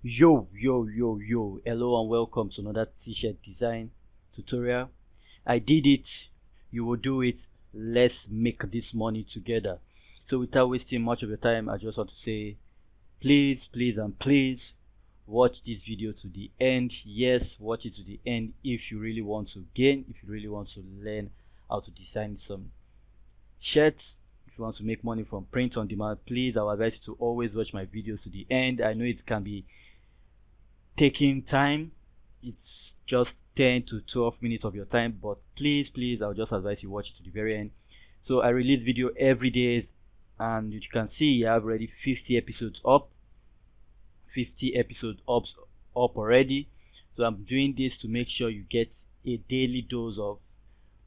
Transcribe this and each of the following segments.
Yo, hello and welcome to another t-shirt design tutorial. I did it, you will do it. Let's make this money together. So without wasting much of your time, I just want to say please watch this video to the end. Yes, watch it to the end if you really want to gain, if you really want to learn how to design some shirts. If you want to make money from print on demand, please, I would advise you to always watch my videos to the end. I know it can be taking time, it's just 10 to 12 minutes of your time, but please I'll just advise you watch it to the very end. So I release video every day, and you can see I have already 50 episodes up already. So I'm doing this to make sure you get a daily dose of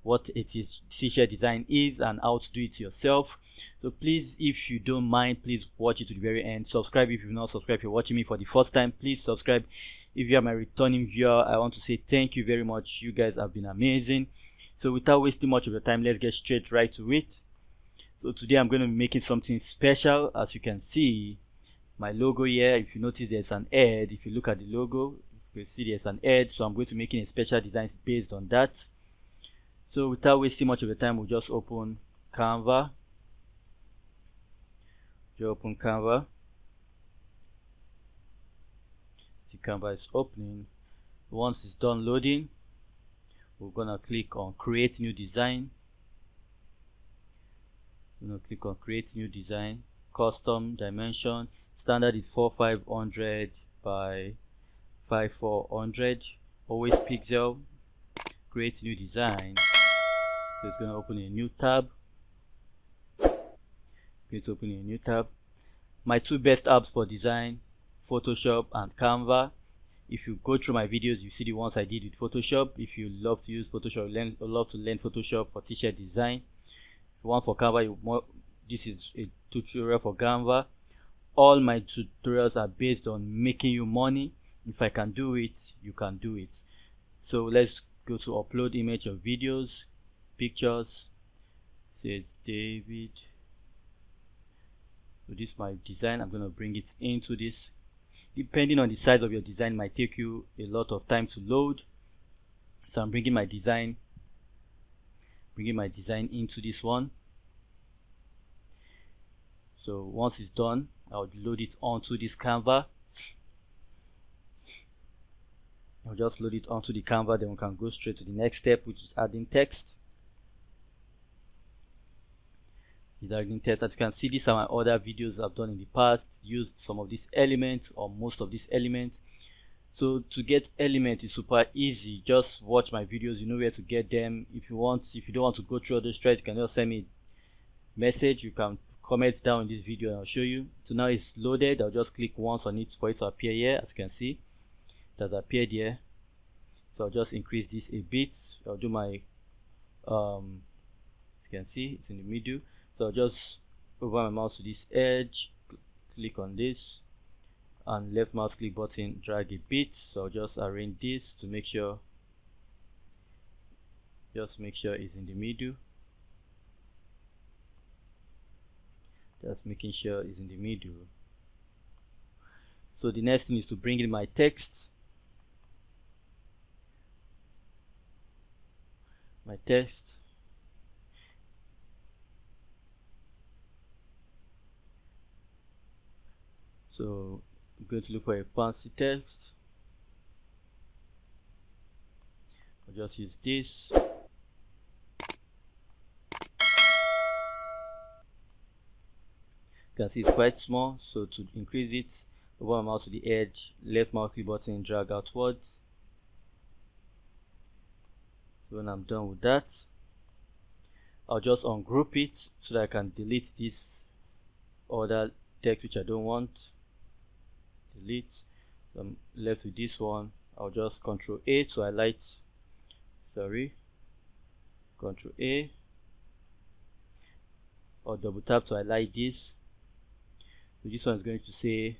what it is t-shirt design is and how to do it yourself. So please, if you don't mind, please watch it to the very end. Subscribe if you've not subscribed. If you're watching me for the first time, please subscribe. If you are my returning viewer, I want to say thank you very much. You guys have been amazing. So without wasting much of your time, let's get straight right to it. So today I'm going to be making something special. As you can see, my logo here, if you notice there's an head. If you look at the logo, you can see there's an head. So I'm going to be making a special design based on that. So without wasting much of your time, we'll just open Canva. You open Canva. See, Canva is opening. Once it's done loading, we're gonna click on create new design. We're gonna click on create new design, custom dimension. Standard is 4500 by 5400. Always pixel. Create new design. So it's going to open a new tab. My two best apps for design, Photoshop and Canva. If you go through my videos, you see the ones I did with Photoshop. If you love to use Photoshop, love to learn Photoshop for t-shirt design. If you want for Canva, this is a tutorial for Canva. All my tutorials are based on making you money. If I can do it, you can do it. So let's go to upload image or videos, pictures. Says David. So this is my design. I'm going to bring it into this. Depending on the size of your design, might take you a lot of time to load. So I'm bringing my design into this one. So once it's done, I'll load it onto this Canva. I'll just load it onto the Canva, then we can go straight to the next step, which is adding text. As you can see, these are my other videos I've done in the past, used some of these elements or most of these elements. So to get elements is super easy. Just watch my videos, you know where to get them. If you don't want to go through all those threads, you can just send me a message. You can comment down in this video and I'll show you. So now it's loaded. I'll just click once on it for it to appear here. As you can see, it has appeared here. So I'll just increase this a bit. I'll do my as you can see, it's in the middle. So I'll just over my mouse to this edge, click on this, and left mouse click button, drag a bit. So I'll just arrange this to make sure it's in the middle. Just making sure it's in the middle. So the next thing is to bring in my text. So I'm going to look for a fancy text. I'll just use this. You can see it's quite small, so to increase it, over my mouse to the edge, left mouse click button, drag outwards. So when I'm done with that, I'll just ungroup it so that I can delete this other text which I don't want. Delete. So I'm left with this one. I'll just Ctrl A to highlight. Ctrl A, or double tap to highlight this. So this one is going to say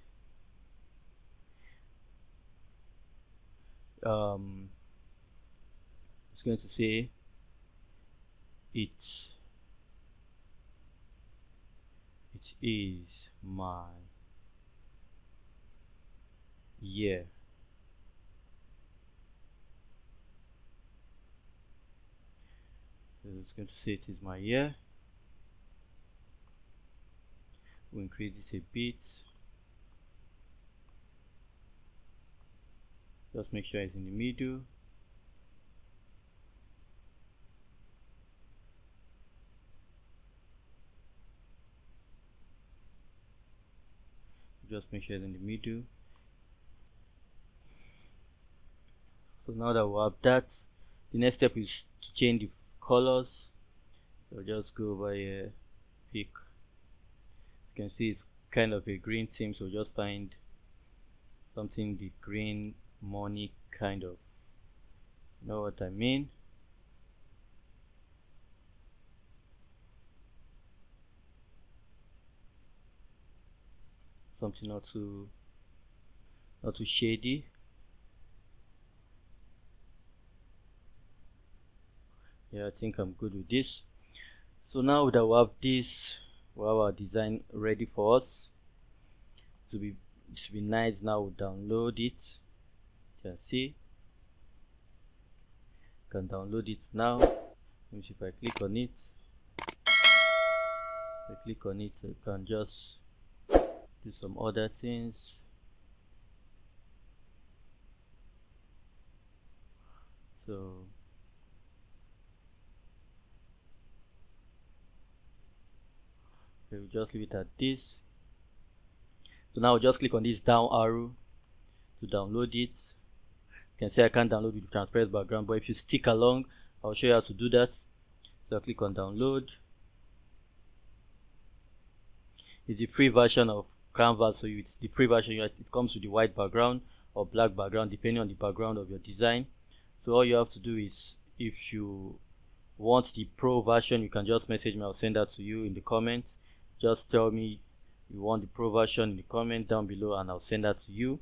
it is my year. So it's going to say it is my year. We'll increase this a bit. Just make sure it's in the middle. Just make sure it's in the middle. So now that we have that, the next step is to change the colors. So just go over here, pick. You can see it's kind of a green theme, so just find something the green money kind of. You know what I mean? Something not too shady. Yeah, I think I'm good with this. So now that we have this, we have our design ready for us. It should be nice. Now we'll download it. You can see, you can download it now. Let me see if I click on it. If I click on it, I can just do some other things. So we'll just leave it at this. So now I'll just click on this down arrow to download it. You can see I can't download with the transparent background, but if you stick along, I'll show you how to do that. So I'll click on download. It's the free version of Canva, so it's the free version. It comes with the white background or black background depending on the background of your design. So all you have to do is, if you want the pro version, you can just message me. I'll send that to you in the comments. Just tell me you want the pro version in the comment down below and I'll send that to you.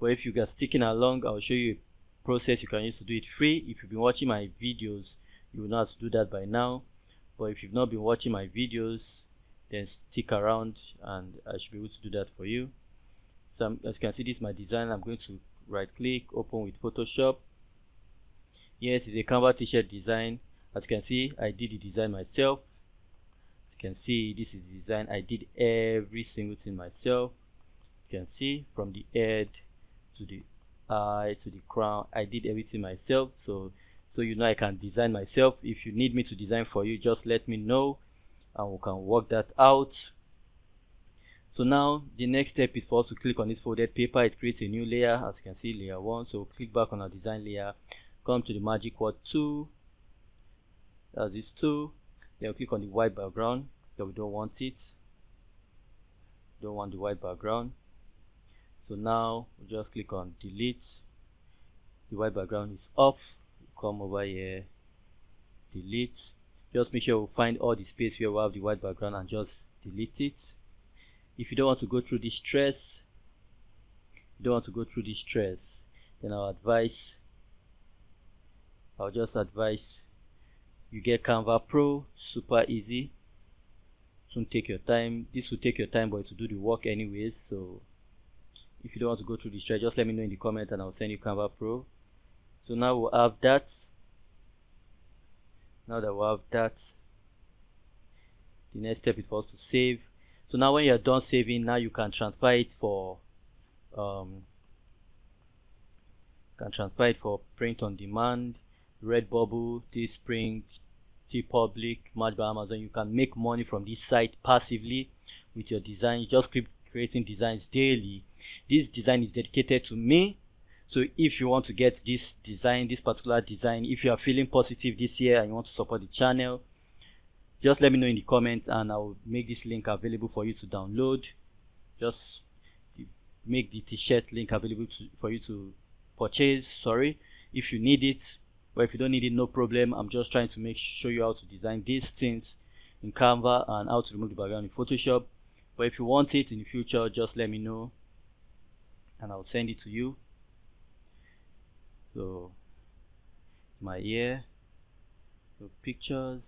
But if you guys sticking along, I'll show you a process you can use to do it free. If you've been watching my videos, you will know how to do that by now. But if you've not been watching my videos, then stick around and I should be able to do that for you. So as you can see, this is my design. I'm going to right click, open with Photoshop. Yes, it's a Canva T Shirt design. As you can see, I did the design myself. As you can see, this is the design. I did every single thing myself. You can see from the head to the eye to the crown, I did everything myself. So you know I can design myself. If you need me to design for you, just let me know and we can work that out. So now the next step is for us to click on this folded paper. It creates a new layer. As you can see, layer 1. So click back on our design layer, come to the magic word 2, that's this 2. Then we'll click on the white background, so we don't want it, don't want the white background. So now we just click on delete. The white background is off. Come over here, delete. Just make sure we find all the space where we have the white background and just delete it. If you don't want to go through this stress, then I'll just advise you get Canva Pro. Super easy. Don't take your time. This will take your time, but it will do the work anyways. So if you don't want to go through the stress, just let me know in the comment and I'll send you Canva Pro. So now we'll have that. Now that we have that, the next step is for us to save. So now when you're done saving, now you can transfer it for print on demand, Redbubble, Teespring, TeePublic, Match by Amazon. You can make money from this site passively with your design. You just keep creating designs daily. This design is dedicated to me. So if you want to get this design, this particular design, if you are feeling positive this year and you want to support the channel, just let me know in the comments and I'll make this link available for you to download. Just make the t-shirt link available for you to purchase, if you need it. But if you don't need it, no problem. I'm just trying to show you how to design these things in Canva and how to remove the background in Photoshop. But if you want it in the future, just let me know and I'll send it to you. So my year, so pictures,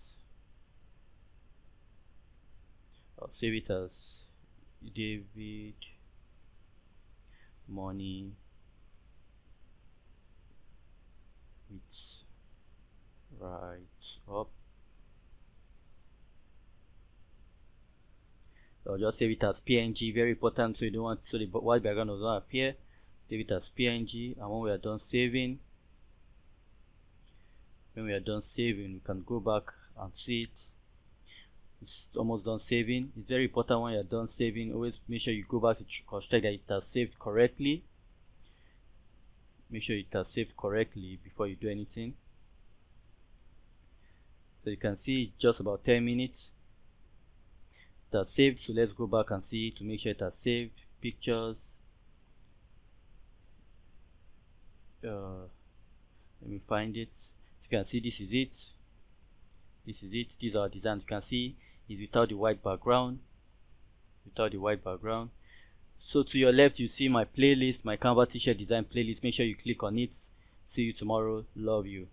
I'll save it as David money it's right up. So I'll just save it as PNG, very important, so you don't want, so the white background does not appear. Save it as PNG, and when we are done saving, we can go back and see it. It's almost done saving. It's very important when you're done saving, always make sure you go back to check that it has saved correctly. Make sure it has saved correctly before you do anything. So you can see just about 10 minutes it has saved. So let's go back and see to make sure it has saved. Pictures, let me find it. You can see this is it. These are designs. You can see it's without the white background. So to your left you see my playlist, my Canva T Shirt Design playlist. Make sure you click on it. See you tomorrow. Love you.